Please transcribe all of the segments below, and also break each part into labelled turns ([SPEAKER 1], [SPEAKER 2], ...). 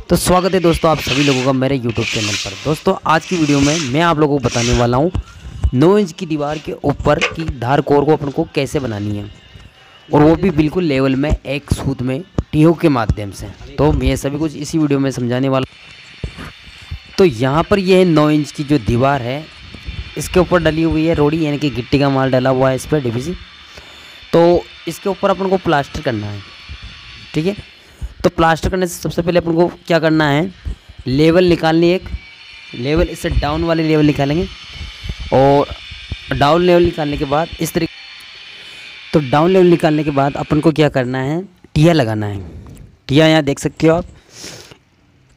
[SPEAKER 1] तो स्वागत है दोस्तों आप सभी लोगों का मेरे YouTube चैनल पर। दोस्तों आज की वीडियो में मैं आप लोगों को बताने वाला हूँ 9 इंच की दीवार के ऊपर की धार कोर को अपन को कैसे बनानी है, और वो भी बिल्कुल लेवल में एक सूत में टीओ के माध्यम से। तो मैं सभी कुछ इसी वीडियो में समझाने वाला। तो यहाँ पर यह 9 इंच की जो दीवार है इसके ऊपर डली हुई है रोड़ी, यानी कि गिट्टी का माल डला हुआ है इस पर डीवीसी। तो इसके ऊपर अपन को प्लास्टर करना है, ठीक है। तो प्लास्टर करने से सबसे पहले अपन को क्या करना है, लेवल निकालनी, एक लेवल इससे डाउन वाले लेवल निकालेंगे। और डाउन लेवल निकालने के बाद इस तरीके, तो डाउन लेवल निकालने के बाद अपन को क्या करना है, टिया लगाना है। टिया यहाँ देख सकते हो आप,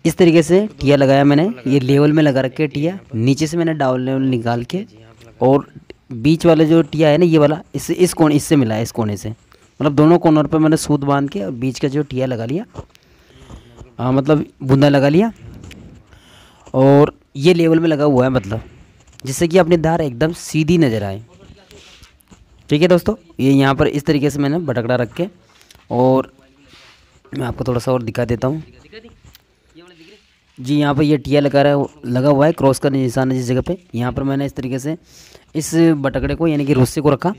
[SPEAKER 1] इस तरीके से टिया लगाया मैंने, ये लेवल में लगा रखे टिया। नीचे से मैंने डाउन लेवल निकाल के, और बीच वाला जो टिया है ना, ये वाला इस कोने, इससे मिला है, इस कोने से, मतलब दोनों कॉर्नर पे मैंने सूत बांध के और बीच का जो टिया लगा लिया, मतलब बूंदा लगा लिया। और ये लेवल में लगा हुआ है, मतलब जिससे कि अपनी धार एकदम सीधी नज़र आए, ठीक है दोस्तों। ये यहाँ पर इस तरीके से मैंने बटकड़ा रख के, और मैं आपको थोड़ा सा और दिखा देता हूँ जी। यहाँ पर ये टिया लगा हुआ है, क्रॉस का निशान है जिस जगह पे। यहाँ पर मैंने इस तरीके से इस बटकड़े को, यानी कि रस्सी को रखा,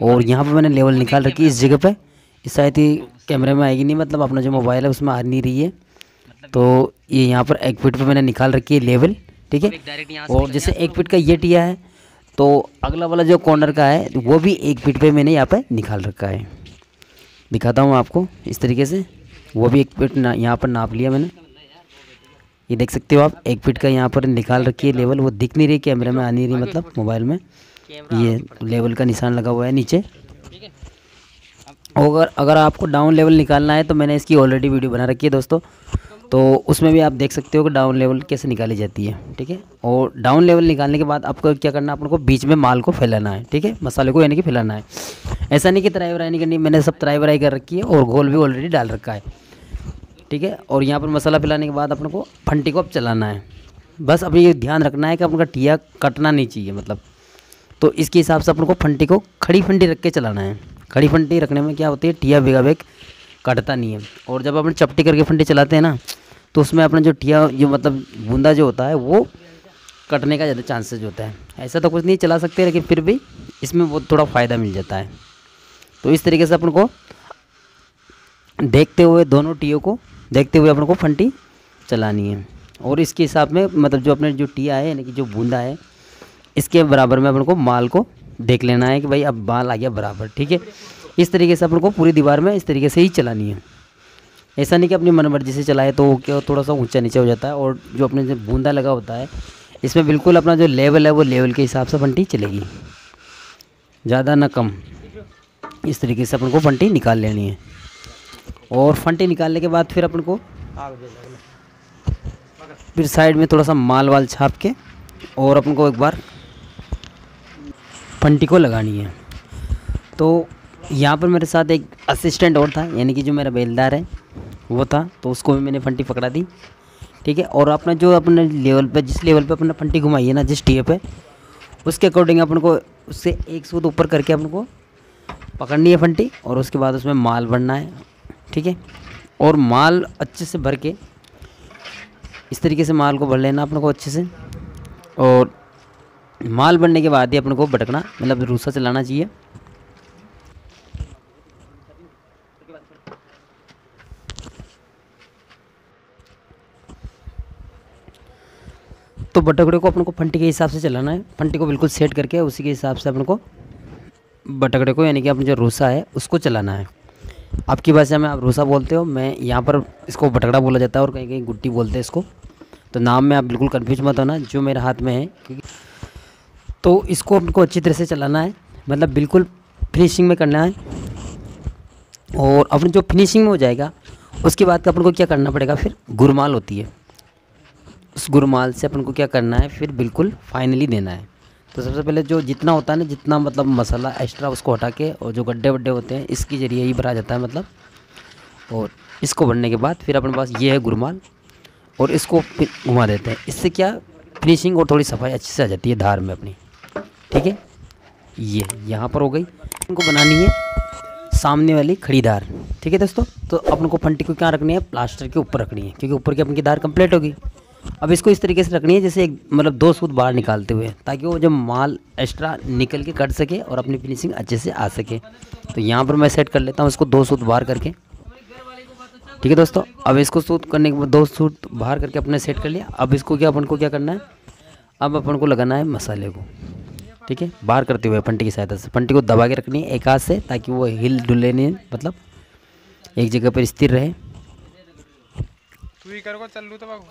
[SPEAKER 1] और यहाँ पर मैंने लेवल निकाल रखी इस जगह पे। इस शायद ही कैमरे में आएगी नहीं, मतलब अपना जो मोबाइल है उसमें आ नहीं रही है। तो ये यहाँ पर 1 फीट पे मैंने निकाल रखी है लेवल, ठीक है। और जैसे 1 फीट का ये टिया है, तो अगला वाला जो कॉर्नर का है वो भी 1 फीट पे मैंने यहाँ पे निकाल रखा है। दिखाता हूँ आपको इस तरीके से, वो भी 1 फीट यहाँ पर नाप लिया मैंने। ये देख सकते हो आप, 1 फीट का यहाँ पर निकाल रखी है लेवल। वो दिख नहीं रही कैमरे में, आ नहीं रही, मतलब मोबाइल में ये लेवल का निशान लगा हुआ है नीचे। और अगर आपको डाउन लेवल निकालना है तो मैंने इसकी ऑलरेडी वीडियो बना रखी है दोस्तों, तो उसमें भी आप देख सकते हो कि डाउन लेवल कैसे निकाली जाती है, ठीक है। और डाउन लेवल निकालने के बाद आपको क्या करना है, अपन को बीच में माल को फैलाना है, ठीक है, मसाले को यानी कि फैलाना है। ऐसा नहीं कि तराई वराई नहीं करनी, मैंने सब तराई वराई कर रखी है और घोल भी ऑलरेडी डाल रखा है, ठीक है। और यहाँ पर मसाला फैलाने के बाद अपन को फंटी को अब चलाना है। बस अब ये ध्यान रखना है कि अपन का टिया कटना नहीं चाहिए, मतलब तो इसके हिसाब से अपन को फंटी को खड़ी फंटी रख के चलाना है। खड़ी फंटी रखने में क्या होती है, टिया बेगा बेग कटता नहीं है। और जब अपन चपटी करके फंटी चलाते हैं ना, तो उसमें अपना जो टिया, जो मतलब बूंदा जो होता है, वो कटने का ज़्यादा चांसेस होता है। ऐसा तो कुछ नहीं, चला सकते, लेकिन फिर भी इसमें वो थोड़ा फ़ायदा मिल जाता है। तो इस तरीके से अपन को देखते हुए, दोनों टियों को देखते हुए अपन को फंटी चलानी है। और इसके हिसाब में, मतलब जो अपने जो टिया है, यानी कि जो बूंदा है, इसके बराबर में अपन को माल को देख लेना है कि भाई अब माल आ गया बराबर, ठीक है। इस तरीके से अपन को पूरी दीवार में इस तरीके से ही चलानी है। ऐसा नहीं कि अपनी मनमर्जी से चलाए तो क्या थोड़ा सा ऊंचा नीचे हो जाता है। और जो अपने जो बूंदा लगा होता है, इसमें बिल्कुल अपना जो लेवल है वो लेवल के हिसाब से फंटी चलेगी, ज़्यादा ना कम। इस तरीके से अपन को फंटी निकाल लेनी है। और फंटी निकालने के बाद फिर अपन को फिर साइड में थोड़ा सा माल वाल छाप के, और अपन को एक बार फंटी को लगानी है। तो यहाँ पर मेरे साथ एक असिस्टेंट और था, यानी कि जो मेरा बेलदार है वो था, तो उसको भी मैंने फंटी पकड़ा दी, ठीक है। और अपना जो अपने लेवल पे, जिस लेवल पे अपने फंटी घुमाई है ना, जिस टिया पे, उसके अकॉर्डिंग अपन को उससे एक सूत ऊपर करके अपन को पकड़नी है फंटी, और उसके बाद उसमें माल भरना है, ठीक है। और माल अच्छे से भर के, इस तरीके से माल को भर लेना अपन को अच्छे से। और माल भरने के बाद ही अपन को भटकना, मतलब रूसा चलाना चाहिए। तो बटकड़े को अपन को फंटी के हिसाब से चलाना है, फंटी को बिल्कुल सेट करके उसी के हिसाब से अपन को बटकड़े को, यानी कि अपना जो रूसा है उसको चलाना है। आपकी भाषा में आप रूसा बोलते हो, मैं यहाँ पर इसको बटकड़ा बोला जाता है, और कहीं कहीं गुट्टी बोलते हैं इसको। तो नाम में आप बिल्कुल कंफ्यूज मत होना, जो मेरे हाथ में है, क्योंकि तो इसको आपको अच्छी तरह से चलाना है, मतलब बिल्कुल फिनिशिंग में करना है। और अपनी जो फिनिशिंग में हो जाएगा, उसके बाद अपन को क्या करना पड़ेगा, फिर गुरमाल होती है, उस गुरमाल से अपन को क्या करना है, फिर बिल्कुल फाइनली देना है। तो सबसे पहले जो जितना होता है ना, जितना मतलब मसाला एक्स्ट्रा, उसको हटा के, और जो गड्ढे वड्ढे होते हैं इसके ज़रिए ही भरा जाता है, मतलब। और इसको भरने के बाद फिर अपने पास ये है गुरमाल, और इसको फिर घुमा देते हैं। इससे क्या फिनिशिंग और थोड़ी सफाई अच्छी से आ जाती है धार में अपनी, ठीक है। ये यहाँ पर हो गई। इनको बनानी है सामने वाली खड़ी धार। ठीक है दोस्तों, तो अपन को फंटी को क्या रखनी है, प्लास्टर के ऊपर रखनी है, क्योंकि ऊपर की अपन की धार कंप्लीट होगी। अब इसको इस तरीके से रखनी है जैसे एक मतलब 2 सूत बाहर निकालते हुए, ताकि वो जब माल एक्स्ट्रा निकल के कट सके और अपनी फिनिशिंग अच्छे से आ सके। तो यहाँ पर मैं सेट कर लेता हूँ इसको 2 सूत बाहर करके। ठीक है दोस्तों, अब इसको सूत करने के बाद 2 सूत बाहर करके अपने सेट कर लिया। अब इसको क्या अपन को क्या करना है, अब अपन को लगाना है मसाले को। ठीक है, बाहर करते हुए फंटी की सहायता से फंटी को दबा के रखनी है एक हाथ से, ताकि वो हिल डुले नहीं, मतलब एक जगह पर स्थिर रहे।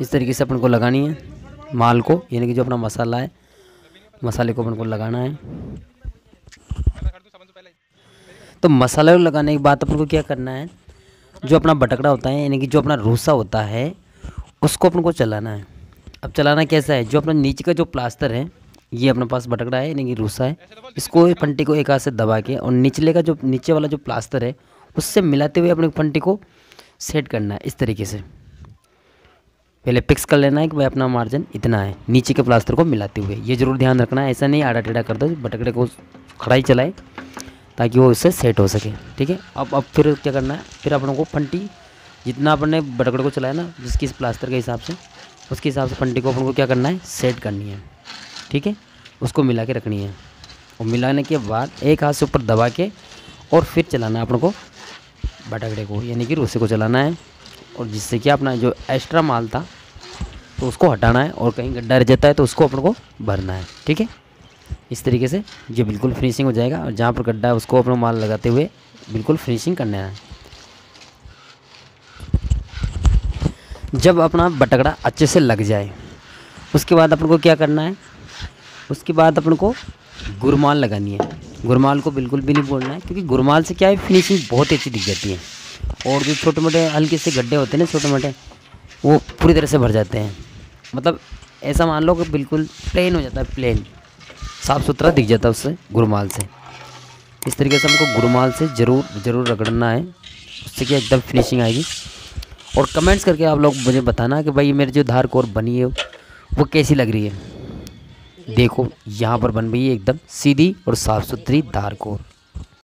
[SPEAKER 1] इस तरीके से अपन को लगानी है माल को, यानी कि जो अपना मसाला है, मसाले को अपन को लगाना है। तो मसाले को लगाने के बाद अपन को क्या करना है, जो अपना बटकड़ा होता है, यानी कि जो अपना रूसा होता है, उसको अपन को चलाना है। अब चलाना कैसा है, जो अपना नीचे का जो प्लास्टर है, ये अपने पास बटकड़ा है यानी कि रूसा है, इसको फंटी को एक हाथ से दबा के और निचले का जो नीचे वाला जो प्लास्टर है उससे मिलाते हुए अपने फंटी को सेट करना है। इस तरीके से पहले फिक्स कर लेना है कि भाई अपना मार्जिन इतना है, नीचे के प्लास्टर को मिलाते हुए। ये ज़रूर ध्यान रखना है, ऐसा नहीं आड़ा टेढ़ा कर दो, बटकड़े को खड़ा ही चलाए ताकि वो उससे सेट हो सके। ठीक है, अब फिर क्या करना है, फिर अपन को फंटी जितना अपन ने बटकड़े को चलाया ना, जिसकी इस प्लास्टर के हिसाब से, उसके हिसाब से फंटी को अपन को क्या करना है, सेट करनी है। ठीक है, उसको मिला के रखनी है और मिलाने के बाद एक हाथ से ऊपर दबा के और फिर चलाना है अपन को बटकड़े को, यानी कि रूसे को चलाना है। और जिससे कि अपना जो एक्स्ट्रा माल था तो उसको हटाना है, और कहीं गड्ढा रह जाता है तो उसको अपन को भरना है। ठीक है, इस तरीके से ये बिल्कुल फिनिशिंग हो जाएगा, और जहाँ पर गड्ढा है उसको अपना माल लगाते हुए बिल्कुल फिनिशिंग करना है। जब अपना बटकड़ा अच्छे से लग जाए उसके बाद अपन को क्या करना है, उसके बाद अपन को गुरमाल लगानी है। गुरमाल को बिल्कुल भी नहीं बोलना है, क्योंकि गुरमाल से क्या है, फिनिशिंग बहुत अच्छी दिख जाती है, और जो छोटे मोटे हल्के से गड्ढे होते हैं ना छोटे मोटे, वो पूरी तरह से भर जाते हैं। मतलब ऐसा मान लो कि बिल्कुल प्लेन हो जाता है, प्लेन साफ़ सुथरा दिख जाता है उससे, गुरमाल से। इस तरीके से हमको गुरमाल से ज़रूर रगड़ना है, उससे क्या एकदम फिनिशिंग आएगी। और कमेंट्स करके आप लोग मुझे बताना कि भाई मेरी जो धार कोर बनी है वो कैसी लग रही है। देखो यहाँ पर बन गई है एकदम सीधी और साफ़ सुथरी धार कोर।